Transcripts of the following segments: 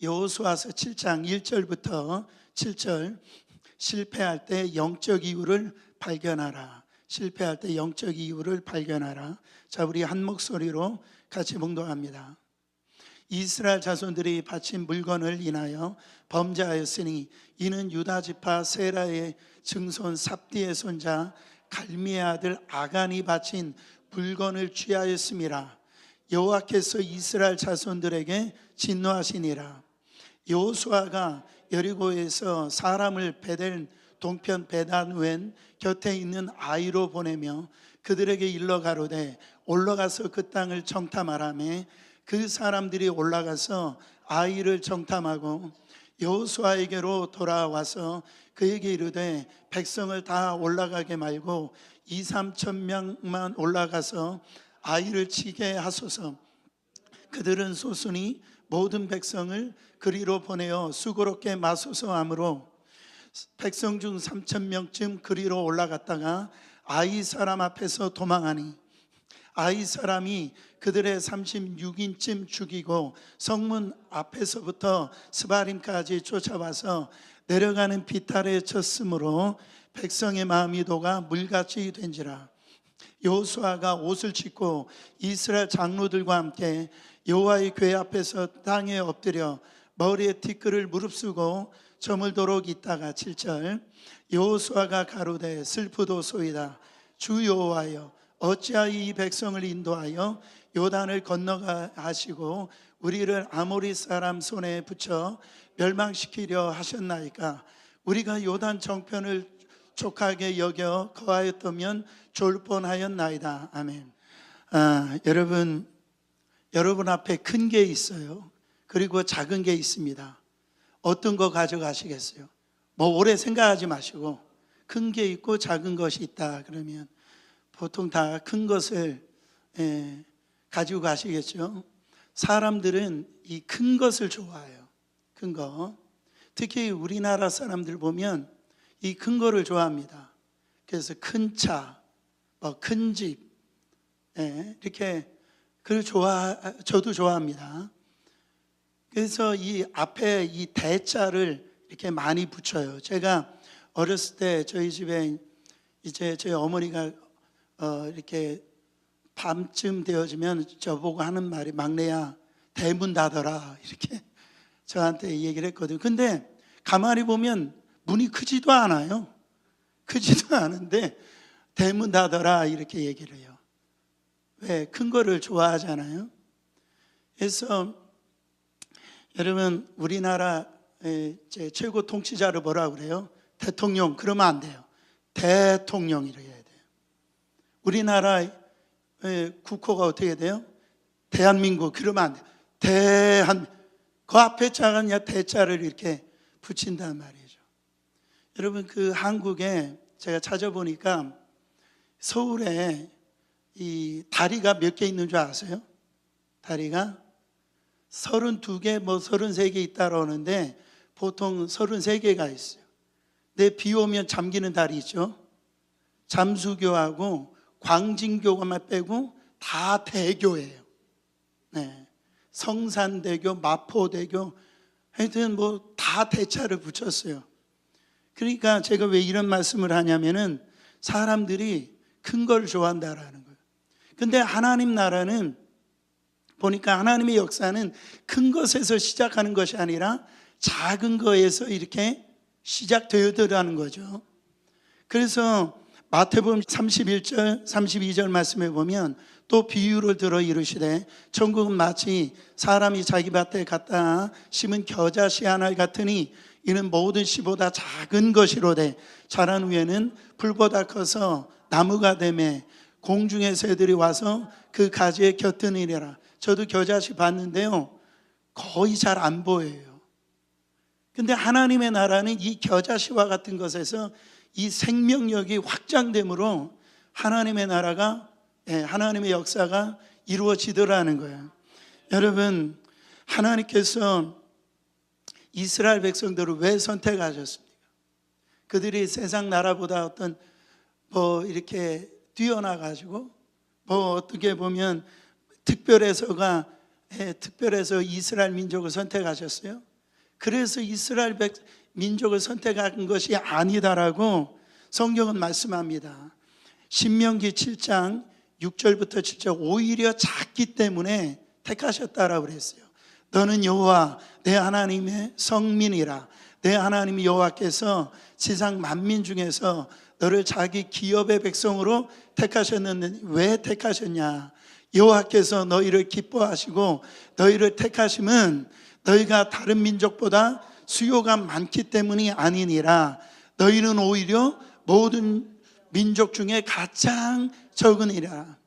여호수아서 7장 1절부터 7절. 실패할 때 영적 이유를 발견하라. 실패할 때 영적 이유를 발견하라. 자, 우리 한 목소리로 같이 봉독합니다. 이스라엘 자손들이 바친 물건을 인하여 범죄하였으니 이는 유다 지파 세라의 증손 삽디의 손자 갈미의 아들 아간이 바친 물건을 취하였음이라. 여호와께서 이스라엘 자손들에게 진노하시니라. 여호수아가 여리고에서 사람을 베델 동편 베단웬 곁에 있는 아이로 보내며 그들에게 일러 가로되 올라가서 그 땅을 정탐하라매 그 사람들이 올라가서 아이를 정탐하고 여호수아에게로 돌아와서 그에게 이르되 백성을 다 올라가게 말고 2-3천 명만 올라가서 아이를 치게 하소서. 그들은 소순히 모든 백성을 그리로 보내어 수고롭게 마소서 하므로 백성 중 3천 명쯤 그리로 올라갔다가 아이 사람 앞에서 도망하니 아이 사람이 그들의 36인쯤 죽이고 성문 앞에서부터 스바림까지 쫓아와서 내려가는 비탈에 쳤으므로 백성의 마음이 녹아 물같이 된지라. 여호수아가 옷을 찢고 이스라엘 장로들과 함께 여호와의 궤 앞에서 땅에 엎드려 머리에 티끌을 무릅쓰고 저물도록 있다가 7절. 여호수아가 가로되 슬프도소이다. 주 여호와여 어찌하여 이 백성을 인도하여 요단을 건너가 하시고 우리를 아모리 사람 손에 붙여 멸망시키려 하셨나이까. 우리가 요단 정편을 족하게 여겨 거하였다면 좋을 뻔하였나이다. 아멘. 여러분 앞에 큰 게 있어요. 그리고 작은 게 있습니다. 어떤 거 가져가시겠어요? 뭐 오래 생각하지 마시고 큰 게 있고 작은 것이 있다 그러면 보통 다 큰 것을 가지고 가시겠죠. 사람들은 이 큰 것을 좋아해요. 큰 거. 특히 우리나라 사람들 보면 이 큰 거를 좋아합니다. 그래서 큰 차, 큰 집, 이렇게 그걸 저도 좋아합니다. 그래서 이 앞에 이 대자를 이렇게 많이 붙여요. 제가 어렸을 때 저희 집에 이제 저희 어머니가 이렇게 밤쯤 되어지면 저보고 하는 말이 막내야 대문 닫아라 이렇게 저한테 얘기를 했거든요. 근데 가만히 보면 문이 크지도 않아요. 크지도 않은데 대문 닫아라 이렇게 얘기를 해요. 왜? 큰 거를 좋아하잖아요. 그래서 여러분 우리나라 최고 통치자를 뭐라고 그래요? 대통령. 그러면 안 돼요. 대통령이라 해야 돼요. 우리나라 국호가 어떻게 돼요? 대한민국. 그러면 안 돼요. 그 앞에 자가 대자를 이렇게 붙인단 말이죠. 여러분 그 한국에 제가 찾아보니까 서울에 이 다리가 몇 개 있는 줄 아세요? 다리가 32개 33개 있다고 하는데 보통 33개가 있어요. 근데 비 오면 잠기는 다리 있죠. 잠수교하고 광진교만 빼고 다 대교예요. 성산대교, 마포대교, 하여튼 다 대차를 붙였어요. 그러니까 제가 왜 이런 말씀을 하냐면은 사람들이 큰 걸 좋아한다라는 거예요. 근데 하나님 나라는 보니까 하나님의 역사는 큰 것에서 시작하는 것이 아니라 작은 거에서 이렇게 시작되어더라는 거죠. 그래서 마태복음 31절 32절 말씀에 보면 또 비유를 들어 이르시되 천국은 마치 사람이 자기 밭에 갖다 심은 겨자씨 하나 같으니 이는 모든 씨보다 작은 것이로되 자란 후에는 풀보다 커서 나무가 되매 공중의 새들이 와서 그 가지에 곁드니라. 저도 겨자씨 봤는데요 거의 잘 안 보여요. 근데 하나님의 나라는 이 겨자씨와 같은 것에서 이 생명력이 확장됨으로 하나님의 나라가 하나님의 역사가 이루어지더라는 거예요. 여러분 하나님께서 이스라엘 백성들을 왜 선택하셨습니까? 그들이 세상 나라보다 어떤 이렇게 뛰어나 가지고 어떻게 보면 특별해서가 특별해서 이스라엘 민족을 선택하셨어요? 그래서 이스라엘 민족을 선택한 것이 아니다라고 성경은 말씀합니다. 신명기 7장 6절부터 7절, 오히려 작기 때문에 택하셨다라고 그랬어요. 너는 여호와 내 하나님의 성민이라. 내 하나님 여호와께서 지상 만민 중에서 너를 자기 기업의 백성으로 택하셨는데, 왜 택하셨냐? 여호와께서 너희를 기뻐하시고 너희를 택하심은 너희가 다른 민족보다 수요가 많기 때문이 아니니라. 너희는 오히려 모든 민족 중에 가장 적으니라.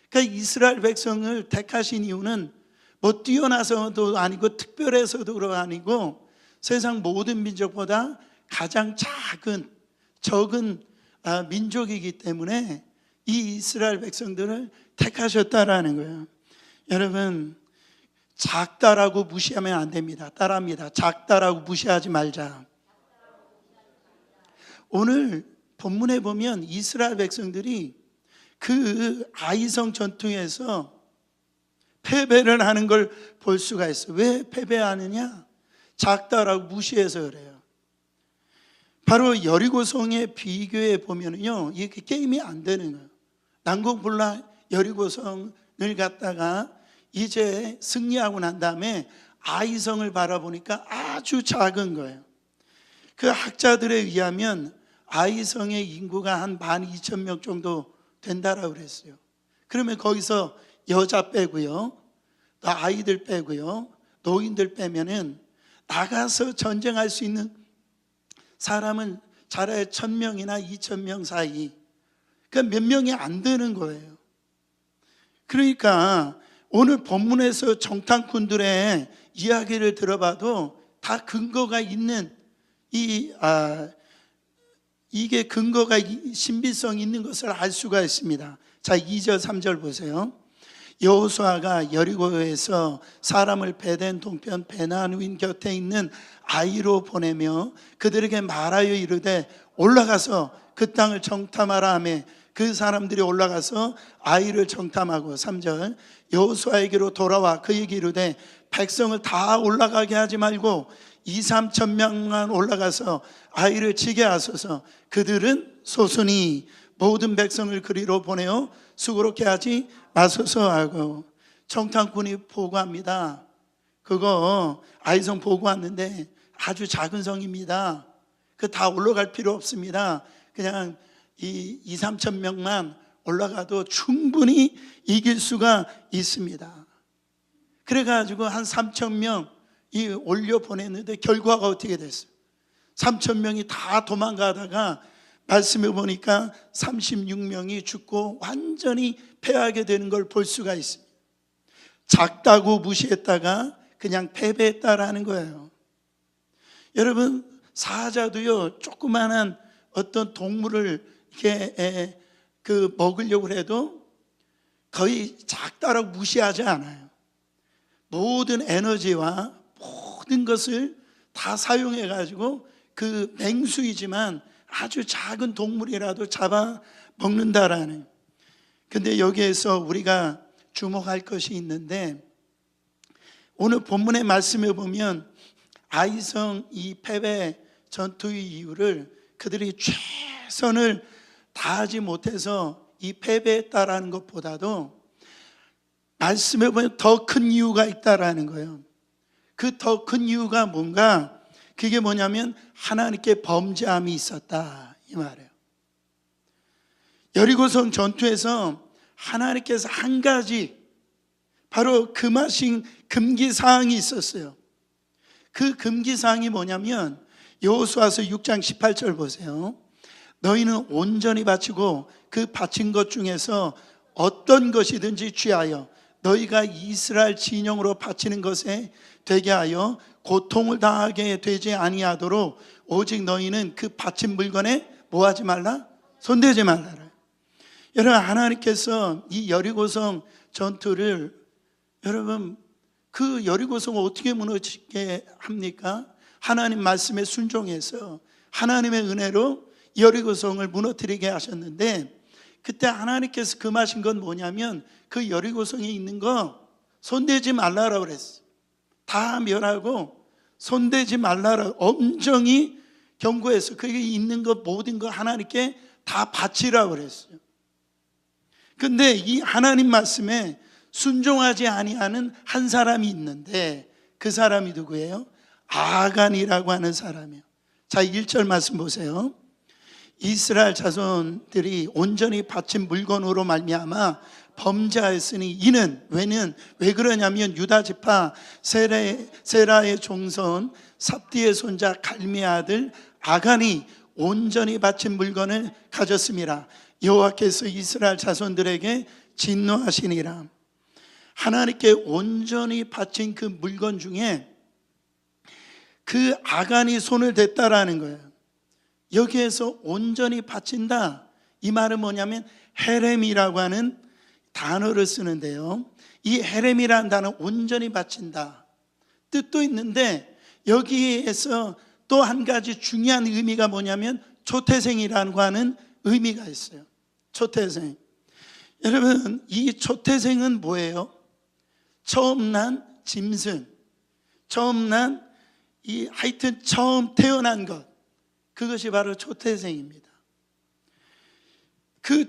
그러니까 이스라엘 백성을 택하신 이유는 뭐 뛰어나서도 아니고 특별해서도 아니고 세상 모든 민족보다 가장 적은 민족이기 때문에 이 이스라엘 백성들을 택하셨다라는 거예요. 여러분, 작다라고 무시하면 안 됩니다. 따라합니다. 작다라고 무시하지 말자. 오늘 본문에 보면 이스라엘 백성들이 그 아이성 전투에서 패배를 하는 걸 볼 수가 있어요. 왜 패배하느냐? 작다라고 무시해서 그래요. 바로 여리고성의 비교해 보면요, 이게 게임이 안 되는 거예요. 난공불락 여리고성을 갖다가 이제 승리하고 난 다음에 아이성을 바라보니까 아주 작은 거예요. 그 학자들에 의하면 아이성의 인구가 한 12,000명 정도 된다라고 그랬어요. 그러면 거기서 여자 빼고요, 또 아이들 빼고요, 노인들 빼면은 나가서 전쟁할 수 있는 사람은 잘해 1,000명이나 2,000명 사이, 그러니까 몇 명이 안 되는 거예요. 그러니까 오늘 본문에서 정탐꾼들의 이야기를 들어봐도 다 근거가 있는 이게 근거가 신비성 있는 것을 알 수가 있습니다. 자, 2절 3절 보세요. 여호수아가 여리고에서 사람을 베덴 동편 베나누인 곁에 있는 아이로 보내며 그들에게 말하여 이르되 올라가서 그 땅을 정탐하라 하며 그 사람들이 올라가서 아이를 정탐하고, 3절, 여호수아에게로 돌아와 그에게 이르되 백성을 다 올라가게 하지 말고 2-3천 명만 올라가서 아이를 치게 하소서. 그들은 소순히 모든 백성을 그리로 보내어 수고롭게 하지 마소서 하고, 정탐꾼이 보고합니다. 그거 아이성 보고 왔는데 아주 작은 성입니다. 그 다 올라갈 필요 없습니다. 그냥 2-3천 명만 올라가도 충분히 이길 수가 있습니다. 그래가지고 한 3천 명 올려 보냈는데 결과가 어떻게 됐어요? 3천 명이 다 도망가다가 말씀해 보니까 36명이 죽고 완전히 패하게 되는 걸 볼 수가 있습니다. 작다고 무시했다가 그냥 패배했다라는 거예요. 여러분, 사자도요, 조그마한 어떤 동물을 이렇게 먹으려고 해도 거의 작다라고 무시하지 않아요. 모든 에너지와 모든 것을 다 사용해 가지고 그 맹수이지만 아주 작은 동물이라도 잡아 먹는다라는. 근데 여기에서 우리가 주목할 것이 있는데, 오늘 본문의 말씀에 보면 아이성 이 패배 전투의 이유를 그들이 최선을 다하지 못해서 이 패배했다라는 것보다도 말씀에 보면 더 큰 이유가 있다라는 거예요. 그 더 큰 이유가 뭔가, 그게 뭐냐면 하나님께 범죄함이 있었다, 이 말이에요. 여리고성 전투에서 하나님께서 한 가지 바로 금하신 금기사항이 있었어요. 그 금기사항이 뭐냐면 여호수아서 6장 18절 보세요. 너희는 온전히 바치고 그 바친 것 중에서 어떤 것이든지 취하여 너희가 이스라엘 진영으로 바치는 것에 되게 하여 고통을 당하게 되지 아니하도록 오직 너희는 그 바친 물건에 뭐하지 말라? 손대지 말라. 여러분, 하나님께서 이 여리고성 전투를, 여러분, 그 여리고성을 어떻게 무너지게 합니까? 하나님 말씀에 순종해서 하나님의 은혜로 여리고성을 무너뜨리게 하셨는데, 그때 하나님께서 금하신 건 뭐냐면 그 여리고성에 있는 거 손대지 말라라고 그랬어요. 다 멸하고 손대지 말라라 엄정히 경고해서 그게 있는 것 모든 것 하나님께 다 바치라고 그랬어요. 근데 이 하나님 말씀에 순종하지 아니하는 한 사람이 있는데 그 사람이 누구예요? 아간이라고 하는 사람이에요. 자, 1절 말씀 보세요. 이스라엘 자손들이 온전히 바친 물건으로 말미암아 범죄하였으니 이는 왜 그러냐면 유다 지파 세라의 종손 삽디의 손자 갈미의 아들 아간이 온전히 바친 물건을 가졌습니다. 여호와께서 이스라엘 자손들에게 진노하시니라. 하나님께 온전히 바친 그 물건 중에 그 아간이 손을 댔다라는 거예요. 여기에서 온전히 바친다, 이 말은 뭐냐면 헤렘이라고 하는 단어를 쓰는데요. 이 헤렘이라는 단어, 온전히 바친다 뜻도 있는데 여기에서 또 한 가지 중요한 의미가 뭐냐면 초태생이라고 하는 의미가 있어요. 초태생. 여러분, 이 초태생은 뭐예요? 처음 난 짐승, 처음 난 하여튼 처음 태어난 것, 그것이 바로 초태생입니다. 그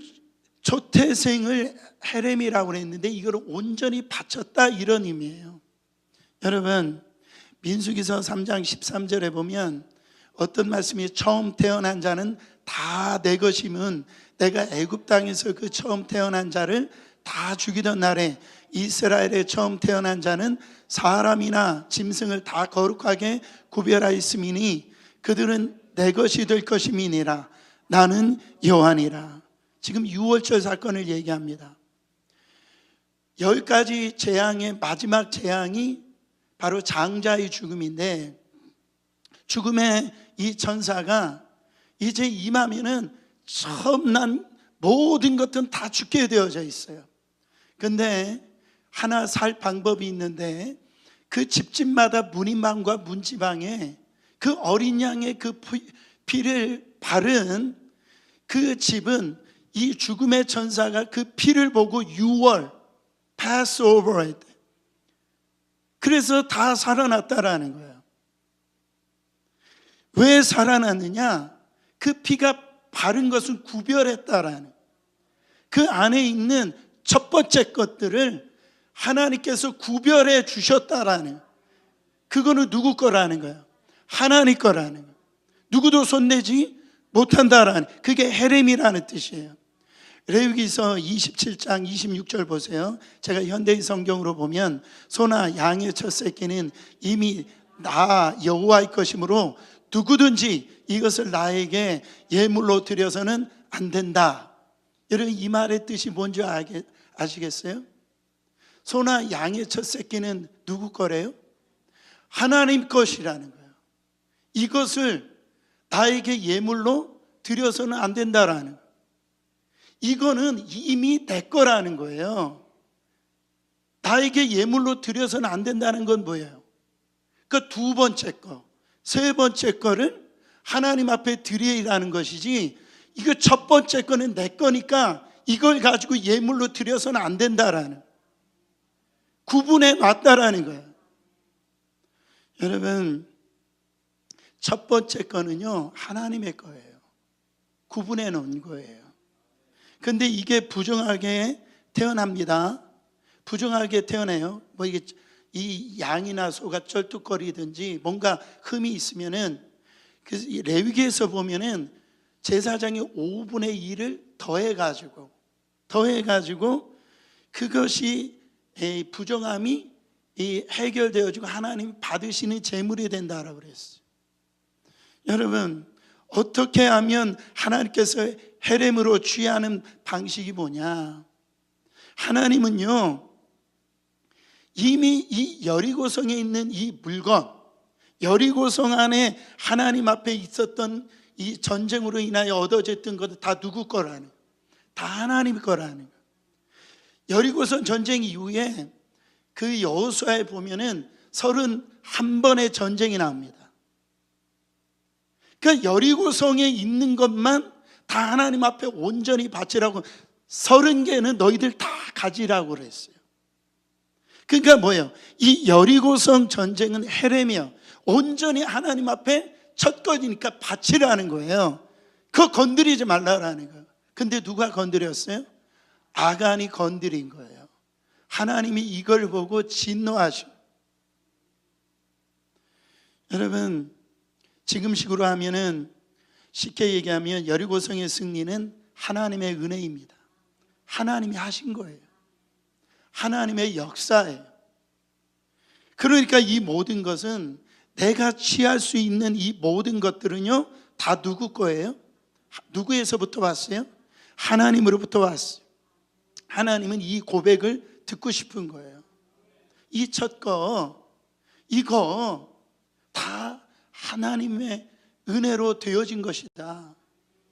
초태생을 헤렘이라고 했는데 이걸 온전히 바쳤다, 이런 의미예요. 여러분, 민수기서 3장 13절에 보면 어떤 말씀이 처음 태어난 자는 다 내 것이면 내가 애굽 땅에서 그 처음 태어난 자를 다 죽이던 날에 이스라엘의 처음 태어난 자는 사람이나 짐승을 다 거룩하게 구별하였음이니 그들은 내 것이 될 것임이니라. 나는 여호와니라. 지금 6월절 사건을 얘기합니다. 10가지 재앙의 마지막 재앙이 바로 장자의 죽음인데, 죽음의 이 천사가 이제 임하면은 처음 난 모든 것들은 다 죽게 되어져 있어요. 근데 하나 살 방법이 있는데, 그 집집마다 문인방과 문지방에 그 어린 양의 그 피를 바른 그 집은 이 죽음의 천사가 그 피를 보고 6월 Passover 할 때, 그래서 다 살아났다라는 거예요. 왜 살아났느냐? 그 피가 바른 것은 구별했다라는, 그 안에 있는 첫 번째 것들을 하나님께서 구별해 주셨다라는, 그거는 누구 거라는 거예요? 하나님 거라는 거예요. 누구도 손대지 못한다라는, 그게 헤렘이라는 뜻이에요. 레위기서 27장 26절 보세요. 제가 현대의 성경으로 보면 소나 양의 첫 새끼는 이미 나 여호와의 것이므로 누구든지 이것을 나에게 예물로 드려서는 안 된다. 여러분, 이 말의 뜻이 뭔지 아시겠어요? 소나 양의 첫 새끼는 누구 거래요? 하나님 것이라는 거예요. 이것을 나에게 예물로 드려서는 안 된다라는 거예요. 이거는 이미 내 거라는 거예요. 나에게 예물로 드려서는 안 된다는 건 뭐예요? 그 두 번째 거, 세 번째 거를 하나님 앞에 드리라는 것이지, 이거 첫 번째 거는 내 거니까 이걸 가지고 예물로 드려서는 안 된다라는, 구분해 놨다라는 거예요. 여러분, 첫 번째 거는요 하나님의 거예요. 구분해 놓은 거예요. 근데 이게 부정하게 태어납니다. 부정하게 태어나요. 뭐 이게 이 양이나 소가 쩔뚝거리든지 뭔가 흠이 있으면은, 그 레위기에서 보면은 제사장이 5분의 1을 더해가지고 그것이 부정함이 해결되어지고 하나님 받으시는 제물이 된다라고 그랬어요. 여러분, 어떻게 하면 하나님께서 헤렘으로 취하는 방식이 뭐냐? 하나님은요 이미 이 여리고성에 있는 이 물건, 여리고성 안에 하나님 앞에 있었던 이 전쟁으로 인하여 얻어졌던 것도 다 누구 거라는, 다 하나님 거라는. 여리고성 전쟁 이후에 그 여호수아에 보면은 31번의 전쟁이 나옵니다. 그러니까 여리고성에 있는 것만 다 하나님 앞에 온전히 바치라고, 30개는 너희들 다 가지라고 그랬어요. 그러니까 뭐예요? 이 여리고성 전쟁은 헤레미야 온전히 하나님 앞에 첫 것이니까 바치라는 거예요. 그거 건드리지 말라라는 거예요. 근데 누가 건드렸어요? 아간이 건드린 거예요. 하나님이 이걸 보고 진노하시고, 여러분 지금식으로 하면은 쉽게 얘기하면 여리고성의 승리는 하나님의 은혜입니다. 하나님이 하신 거예요. 하나님의 역사예요. 그러니까 이 모든 것은, 내가 취할 수 있는 이 모든 것들은요 다 누구 거예요? 누구에서부터 왔어요? 하나님으로부터 왔어요. 하나님은 이 고백을 듣고 싶은 거예요. 이 첫 거, 이거 다 하나님의 은혜로 되어진 것이다.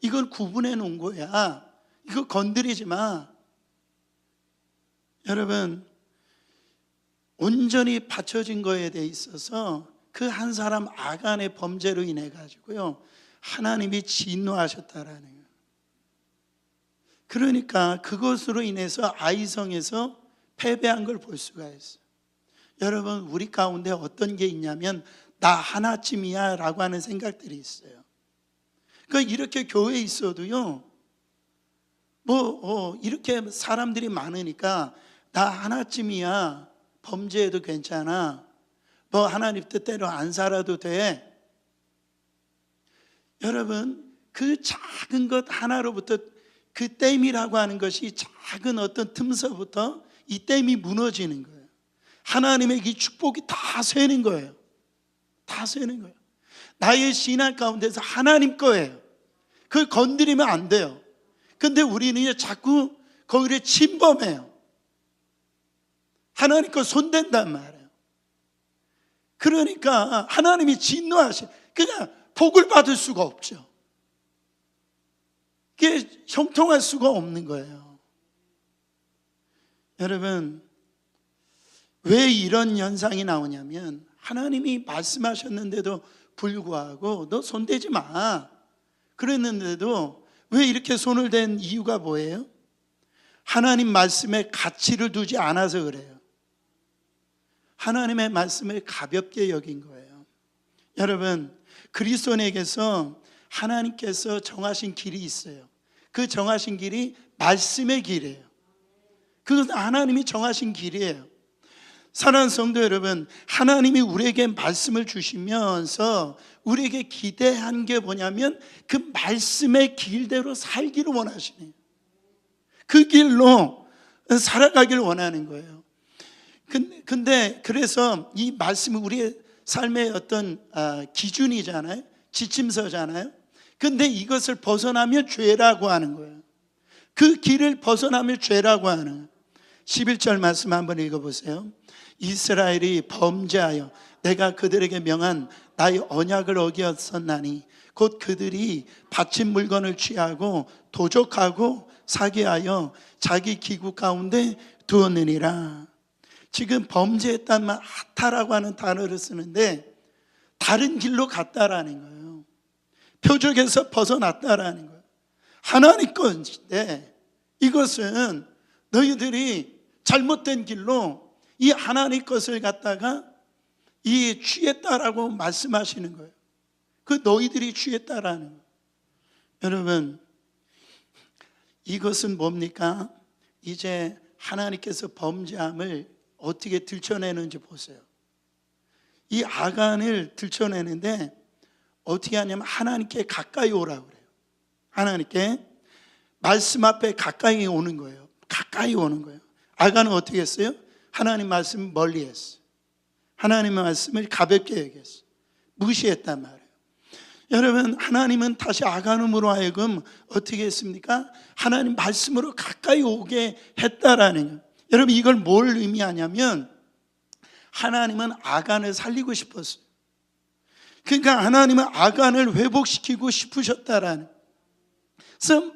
이건 구분해 놓은 거야. 이거 건드리지 마. 여러분, 온전히 바쳐진 거에 대해 있어서 그 한 사람 아간의 범죄로 인해 가지고요 하나님이 진노하셨다라는 거예요. 그러니까 그것으로 인해서 아이성에서 패배한 걸 볼 수가 있어요. 여러분, 우리 가운데 어떤 게 있냐면 나 하나쯤이야 라고 하는 생각들이 있어요. 그러니까 이렇게 교회에 있어도요 이렇게 사람들이 많으니까 나 하나쯤이야, 범죄해도 괜찮아, 하나님 뜻대로 안 살아도 돼. 여러분, 그 작은 것 하나로부터, 그 댐이라고 하는 것이 작은 어떤 틈서부터 이 댐이 무너지는 거예요. 하나님의 이 축복이 다 새는 거예요. 다 새는 거예요. 나의 신앙 가운데서 하나님 거예요. 그걸 건드리면 안 돼요. 근데 우리는 자꾸 거기를 침범해요. 하나님 거 손댄단 말이에요. 그러니까 하나님이 진노하시, 그냥 복을 받을 수가 없죠. 그게 형통할 수가 없는 거예요. 여러분, 왜 이런 현상이 나오냐면 하나님이 말씀하셨는데도 불구하고 너 손대지 마 그랬는데도 왜 이렇게 손을 댄 이유가 뭐예요? 하나님 말씀에 가치를 두지 않아서 그래요. 하나님의 말씀을 가볍게 여긴 거예요. 여러분, 그리스도인에게서 하나님께서 정하신 길이 있어요. 그 정하신 길이 말씀의 길이에요. 그것은 하나님이 정하신 길이에요. 사랑하는 성도 여러분, 하나님이 우리에게 말씀을 주시면서 우리에게 기대한 게 뭐냐면 그 말씀의 길대로 살기를 원하시네요. 그 길로 살아가길 원하는 거예요. 근데 그래서 이 말씀은 우리의 삶의 어떤 기준이잖아요. 지침서잖아요. 근데 이것을 벗어나면 죄라고 하는 거예요. 그 길을 벗어나면 죄라고 하는 거예요. 11절 말씀 한번 읽어보세요. 이스라엘이 범죄하여 내가 그들에게 명한 나의 언약을 어겼었나니 곧 그들이 바친 물건을 취하고 도적하고 사기하여 자기 기구 가운데 두었느니라. 지금 범죄했단 말, 하타라고 하는 단어를 쓰는데 다른 길로 갔다라는 거예요. 표적에서 벗어났다라는 거예요. 하나님 건데 이것은 너희들이 잘못된 길로 이 하나님 것을 갖다가 이 취했다라고 말씀하시는 거예요. 그 너희들이 취했다라는 거예요. 여러분, 이것은 뭡니까? 이제 하나님께서 범죄함을 어떻게 들춰내는지 보세요. 이 아간을 들춰내는데 어떻게 하냐면 하나님께 가까이 오라고 그래요. 하나님께 말씀 앞에 가까이 오는 거예요. 가까이 오는 거예요. 아간은 어떻게 했어요? 하나님 말씀을 멀리 했어요. 하나님의 말씀을 가볍게 여겼어요. 무시했단 말이에요. 여러분, 하나님은 다시 아간음으로 하여금 어떻게 했습니까? 하나님 말씀으로 가까이 오게 했다라는 거예요. 여러분, 이걸 뭘 의미하냐면 하나님은 아간을 살리고 싶었어요. 그러니까 하나님은 아간을 회복시키고 싶으셨다라는 거예요. 그래서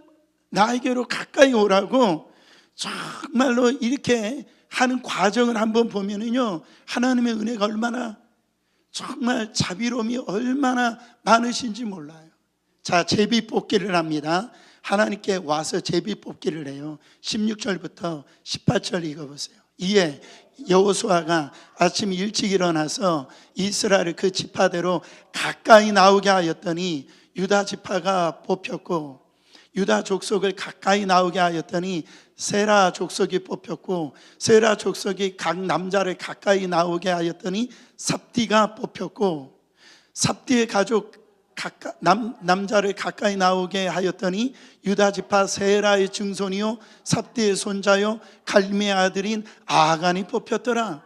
나에게로 가까이 오라고 정말로 이렇게 하는 과정을 한번 보면은요, 하나님의 은혜가 얼마나, 정말 자비로움이 얼마나 많으신지 몰라요. 자, 제비 뽑기를 합니다. 하나님께 와서 제비 뽑기를 해요. 16절부터 18절 읽어보세요. 이에 여호수아가 아침 일찍 일어나서 이스라엘을 그 지파대로 가까이 나오게 하였더니 유다 지파가 뽑혔고, 유다 족속을 가까이 나오게 하였더니 세라 족속이 뽑혔고, 세라 족속이 각 남자를 가까이 나오게 하였더니 삽디가 뽑혔고, 삽디의 가족 남자를 가까이 나오게 하였더니 유다 지파 세라의 증손이요 삽디의 손자요 갈미의 아들인 아간이 뽑혔더라.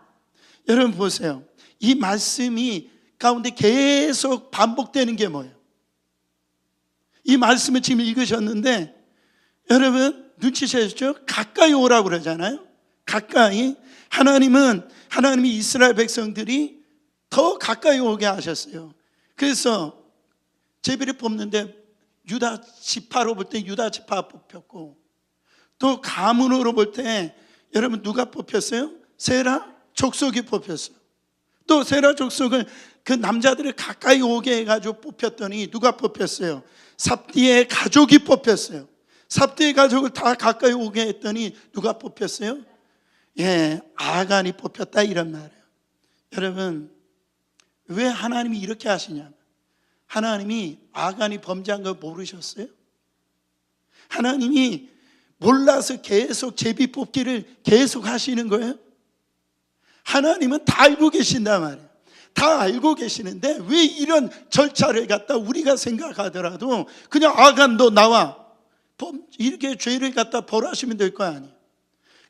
여러분 보세요. 이 말씀이 가운데 계속 반복되는 게 뭐예요? 이 말씀을 지금 읽으셨는데 여러분 눈치채셨죠? 가까이 오라고 그러잖아요. 가까이. 하나님이 이스라엘 백성들이 더 가까이 오게 하셨어요. 그래서 제비를 뽑는데 유다 지파로 볼 때 유다 지파 뽑혔고, 또 가문으로 볼 때 여러분 누가 뽑혔어요? 세라 족속이 뽑혔어요. 또 세라 족속을 그 남자들을 가까이 오게 해가지고 뽑혔더니 누가 뽑혔어요? 삽디의 가족이 뽑혔어요. 삽디의 가족을 다 가까이 오게 했더니 누가 뽑혔어요? 아간이 뽑혔다 이런 말이에요. 여러분 왜 하나님이 이렇게 하시냐면, 하나님이 아간이 범죄한 걸 모르셨어요? 하나님이 몰라서 계속 제비 뽑기를 계속 하시는 거예요? 하나님은 다 알고 계신단 말이에요. 다 알고 계시는데 왜 이런 절차를 갖다 우리가 생각하더라도 그냥 아간 너 나와 이렇게 죄를 갖다 벌하시면 될 거 아니에요.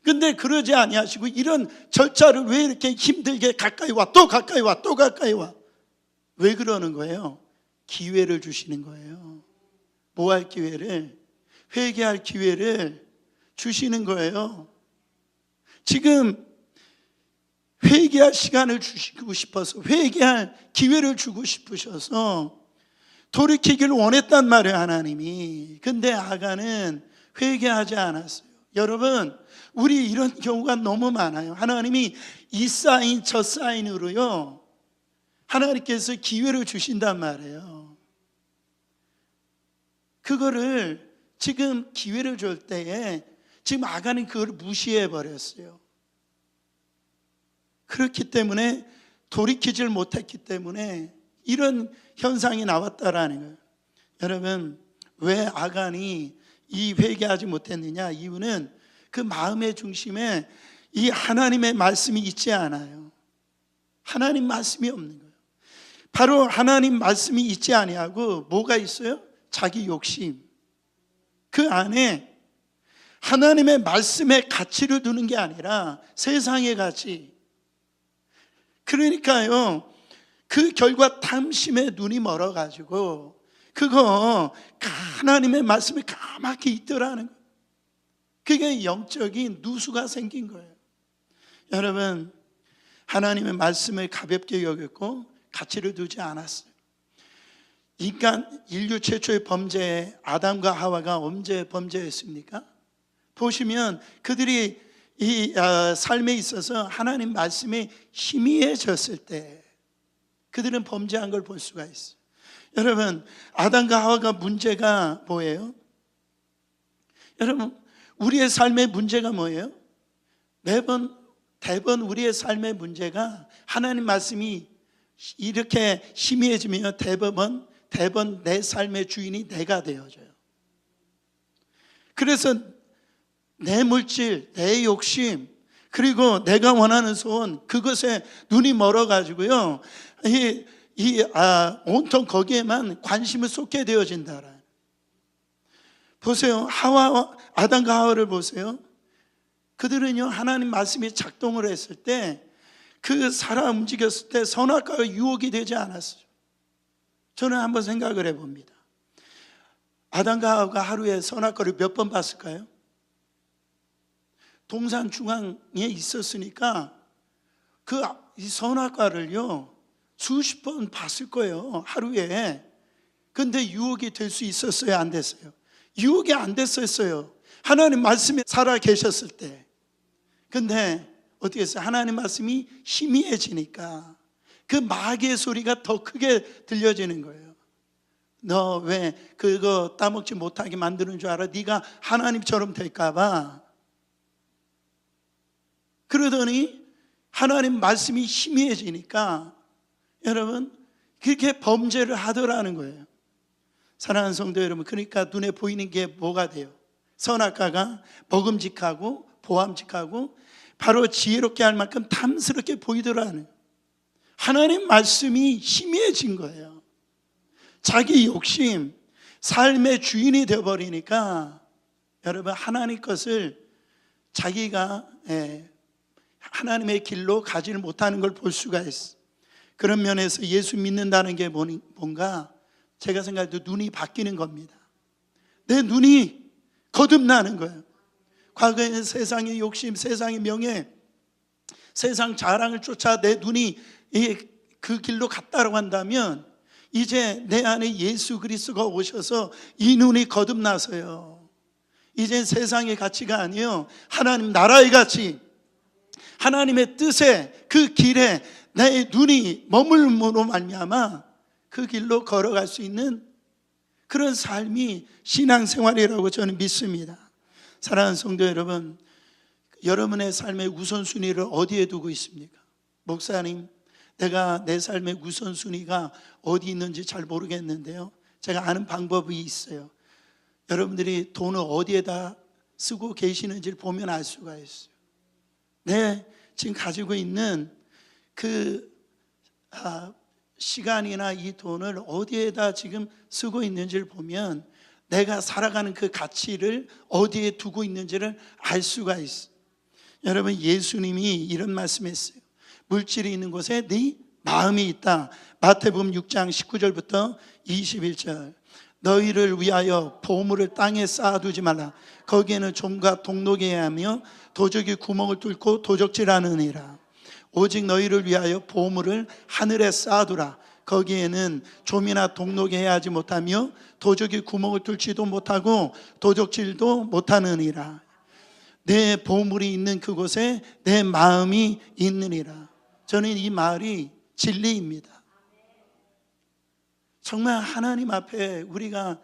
근데 그러지 아니하시고 이런 절차를 왜 이렇게 힘들게 가까이 와 또 가까이 와 또 가까이 와, 왜 그러는 거예요? 기회를 주시는 거예요. 뭐 할 기회를? 회개할 기회를 주시는 거예요. 지금 회개할 시간을 주시고 싶어서, 회개할 기회를 주고 싶으셔서 돌이키기를 원했단 말이에요, 하나님이. 근데 아간은 회개하지 않았어요. 여러분, 우리 이런 경우가 너무 많아요. 하나님이 이 사인 저 사인으로요, 하나님께서 기회를 주신단 말이에요. 그거를 지금 기회를 줄 때에 지금 아간은 그걸 무시해 버렸어요. 그렇기 때문에 돌이키질 못했기 때문에 이런 현상이 나왔다라는 거예요. 여러분 왜 아간이 이 회개하지 못했느냐? 이유는 그 마음의 중심에 이 하나님의 말씀이 있지 않아요. 하나님 말씀이 없는 거예요. 바로 하나님 말씀이 있지 아니하고 뭐가 있어요? 자기 욕심. 그 안에 하나님의 말씀에 가치를 두는 게 아니라 세상의 가치. 그러니까요, 그 결과 탐심에 눈이 멀어가지고 그거 하나님의 말씀이 까맣게 있더라는 거예요. 그게 영적인 누수가 생긴 거예요. 여러분, 하나님의 말씀을 가볍게 여겼고 가치를 두지 않았어요. 인류 최초의 범죄, 아담과 하와가 언제 범죄했습니까? 보시면 그들이 이 삶에 있어서 하나님 말씀에 희미해졌을 때 그들은 범죄한 걸 볼 수가 있어요. 여러분, 아담과 하와가 문제가 뭐예요? 여러분, 우리의 삶의 문제가 뭐예요? 대번 우리의 삶의 문제가 하나님 말씀이 이렇게 희미해지면 대번 내 삶의 주인이 내가 되어져요. 그래서 내 물질, 내 욕심, 그리고 내가 원하는 소원, 그것에 눈이 멀어가지고요, 온통 거기에만 관심을 쏟게 되어진다. 보세요. 아담과 하와를 보세요. 그들은요, 하나님 말씀이 작동을 했을 때, 그 살아 움직였을 때 선악과가 유혹이 되지 않았어요. 저는 한번 생각을 해봅니다. 아담과 하와가 하루에 선악과를 몇 번 봤을까요? 동산 중앙에 있었으니까 그 선악과를요 수십 번 봤을 거예요, 하루에. 근데 유혹이 될 수 있었어요, 안 됐어요? 유혹이 안 됐었어요, 하나님 말씀에 살아 계셨을 때. 근데 어떻게 했어요? 하나님 말씀이 희미해지니까 그 마귀의 소리가 더 크게 들려지는 거예요. 너 왜 그거 따먹지 못하게 만드는 줄 알아? 네가 하나님처럼 될까 봐. 그러더니 하나님 말씀이 희미해지니까 여러분 그렇게 범죄를 하더라는 거예요. 사랑하는 성도 여러분, 그러니까 눈에 보이는 게 뭐가 돼요? 선악과가 먹음직하고 보암직하고 바로 지혜롭게 할 만큼 탐스럽게 보이더라는, 하나님 말씀이 희미해진 거예요. 자기 욕심, 삶의 주인이 되어버리니까 여러분 하나님 것을 자기가 하나님의 길로 가지를 못하는 걸 볼 수가 있어요. 그런 면에서 예수 믿는다는 게 뭔가 제가 생각할 때 눈이 바뀌는 겁니다. 내 눈이 거듭나는 거예요. 과거에는 세상의 욕심, 세상의 명예, 세상 자랑을 쫓아 내 눈이 그 길로 갔다고 한다면 이제 내 안에 예수 그리스도가 오셔서 이 눈이 거듭나서요, 이제 세상의 가치가 아니요 하나님 나라의 가치, 하나님의 뜻에 그 길에 내 눈이 머물므로 말미암아 그 길로 걸어갈 수 있는 그런 삶이 신앙생활이라고 저는 믿습니다. 사랑하는 성도 여러분, 여러분의 삶의 우선순위를 어디에 두고 있습니까? 목사님, 내가 내 삶의 우선순위가 어디 있는지 잘 모르겠는데요, 제가 아는 방법이 있어요. 여러분들이 돈을 어디에다 쓰고 계시는지를 보면 알 수가 있어요. 내 지금 가지고 있는 그 시간이나 이 돈을 어디에다 지금 쓰고 있는지를 보면 내가 살아가는 그 가치를 어디에 두고 있는지를 알 수가 있어요. 여러분, 예수님이 이런 말씀했어요. 물질이 있는 곳에 네 마음이 있다. 마태복음 6장 19절부터 21절. 너희를 위하여 보물을 땅에 쌓아두지 말라. 거기에는 좀과 동록이 하며 도적이 구멍을 뚫고 도적질하느니라. 오직 너희를 위하여 보물을 하늘에 쌓아두라. 거기에는 좀이나 동록이 해하지 못하며 도적이 구멍을 뚫지도 못하고 도적질도 못하느니라. 내 보물이 있는 그곳에 내 마음이 있느니라. 저는 이 말이 진리입니다. 정말 하나님 앞에 우리가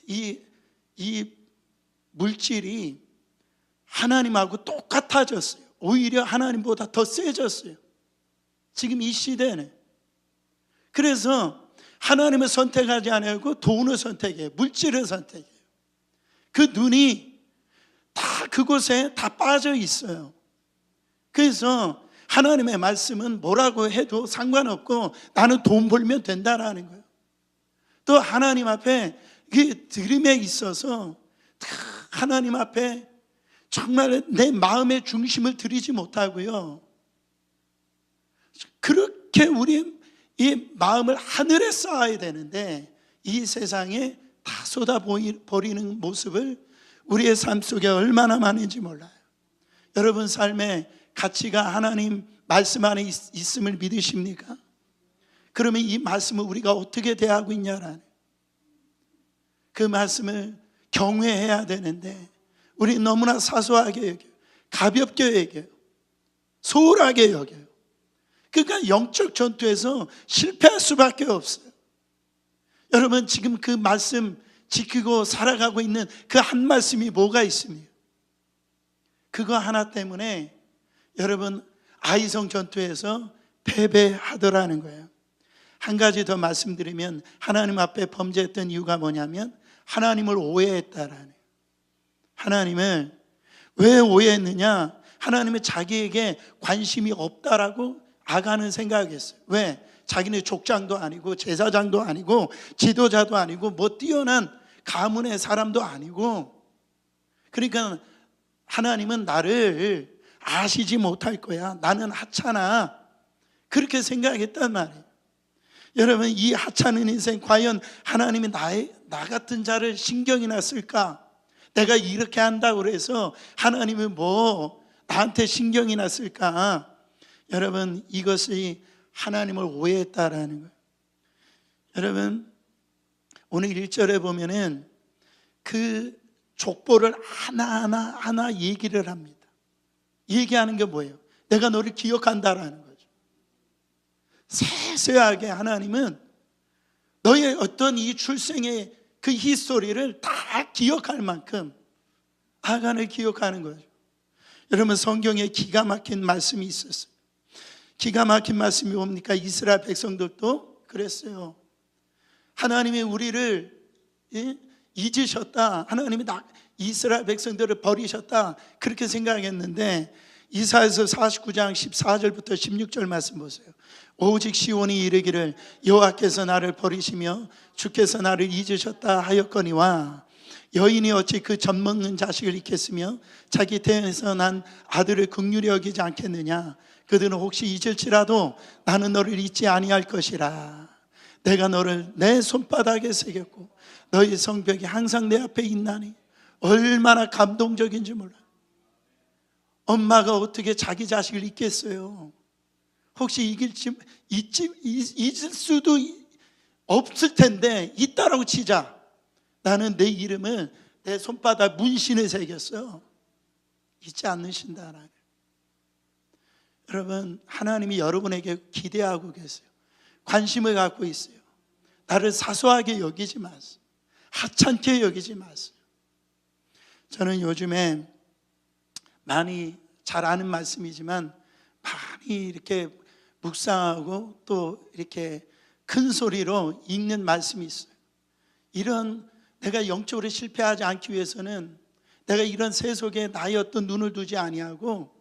이 물질이 하나님하고 똑같아졌어요. 오히려 하나님보다 더 세졌어요, 지금 이 시대는. 그래서 하나님을 선택하지 않고 돈을 선택해요, 물질을 선택해요. 그 눈이 다 그곳에 다 빠져 있어요. 그래서 하나님의 말씀은 뭐라고 해도 상관없고 나는 돈 벌면 된다라는 거예요. 또 하나님 앞에 그 드림에 있어서 하나님 앞에 정말 내 마음의 중심을 들이지 못하고요, 그렇게 우리 이 마음을 하늘에 쌓아야 되는데 이 세상에 다 쏟아버리는 모습을 우리의 삶 속에 얼마나 많은지 몰라요. 여러분 삶의 가치가 하나님 말씀 안에 있음을 믿으십니까? 그러면 이 말씀을 우리가 어떻게 대하고 있냐라는, 그 말씀을 경외해야 되는데 우리 너무나 사소하게 여겨요, 가볍게 여겨요, 소홀하게 여겨요. 그러니까 영적 전투에서 실패할 수밖에 없어요. 여러분 지금 그 말씀 지키고 살아가고 있는 그 한 말씀이 뭐가 있습니까? 그거 하나 때문에 여러분 아이성 전투에서 패배하더라는 거예요. 한 가지 더 말씀드리면 하나님 앞에 범죄했던 이유가 뭐냐면 하나님을 오해했다라는. 하나님을 왜 오해했느냐? 하나님은 자기에게 관심이 없다라고 아간은 생각했어요. 왜? 자기는 족장도 아니고 제사장도 아니고 지도자도 아니고 뭐 뛰어난 가문의 사람도 아니고, 그러니까 하나님은 나를 아시지 못할 거야, 나는 하찮아, 그렇게 생각했단 말이에요. 여러분 이 하찮은 인생, 과연 하나님이 나 같은 자를 신경이나 쓸까? 내가 이렇게 한다고 해서 하나님이 뭐 나한테 신경이나 쓸까? 여러분 이것이 하나님을 오해했다라는 거예요. 여러분 오늘 1절에 보면은 그 족보를 하나하나 얘기를 합니다. 얘기하는 게 뭐예요? 내가 너를 기억한다라는 거죠. 세세하게 하나님은 너의 어떤 이 출생의 그 히스토리를 다 기억할 만큼 아간을 기억하는 거죠. 여러분, 성경에 기가 막힌 말씀이 있었어요. 기가 막힌 말씀이 뭡니까? 이스라엘 백성들도 그랬어요. 하나님이 우리를 잊으셨다, 하나님이 이스라엘 백성들을 버리셨다, 그렇게 생각했는데 이사야서 49장 14절부터 16절 말씀 보세요. 오직 시온이 이르기를 여호와께서 나를 버리시며 주께서 나를 잊으셨다 하였거니와 여인이 어찌 그 젖먹는 자식을 잊겠으며 자기 태에서 난 아들을 긍휼히 여기지 않겠느냐. 그들은 혹시 잊을지라도 나는 너를 잊지 아니할 것이라. 내가 너를 내 손바닥에 새겼고 너희 성벽이 항상 내 앞에 있나니. 얼마나 감동적인지 몰라요. 엄마가 어떻게 자기 자식을 잊겠어요? 혹시 잊을 수도 없을 텐데 있다라고 치자. 나는 내 이름을 내 손바닥 문신을 새겼어요. 잊지 않으신다. 여러분, 하나님이 여러분에게 기대하고 계세요. 관심을 갖고 있어요. 나를 사소하게 여기지 마세요. 하찮게 여기지 마세요. 저는 요즘에 많이 잘 아는 말씀이지만 많이 이렇게 묵상하고 또 이렇게 큰 소리로 읽는 말씀이 있어요. 이런 내가 영적으로 실패하지 않기 위해서는 내가 이런 세속에 나의 어떤 눈을 두지 아니하고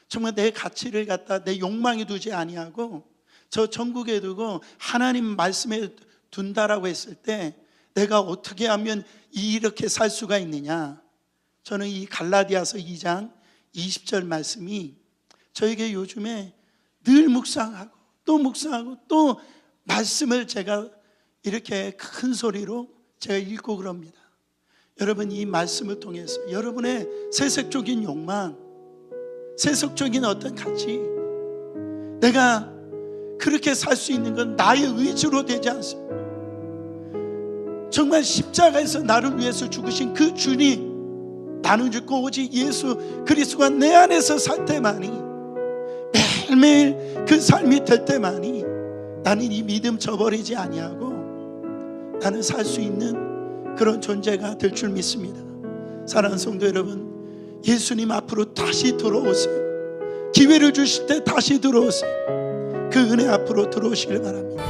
정말 내 가치를 갖다 내 욕망에 두지 아니하고 저 천국에 두고 하나님 말씀에 둔다라고 했을 때 내가 어떻게 하면 이렇게 살 수가 있느냐. 저는 이 갈라디아서 2장 20절 말씀이 저에게 요즘에 늘 묵상하고 또 말씀을 제가 이렇게 큰 소리로 제가 읽고 그럽니다. 여러분, 이 말씀을 통해서 여러분의 세속적인 욕망, 세속적인 어떤 가치, 내가 그렇게 살 수 있는 건 나의 의지로 되지 않습니다. 정말 십자가에서 나를 위해서 죽으신 그 주님, 나는 죽고 오직 예수 그리스도가 내 안에서 살 때만이, 매일매일 그 삶이 될 때만이 나는 이 믿음 저버리지 아니하고 나는 살 수 있는 그런 존재가 될 줄 믿습니다. 사랑하는 성도 여러분, 예수님 앞으로 다시 들어오세요. 기회를 주실 때 다시 들어오세요. 그 은혜 앞으로 들어오시길 바랍니다.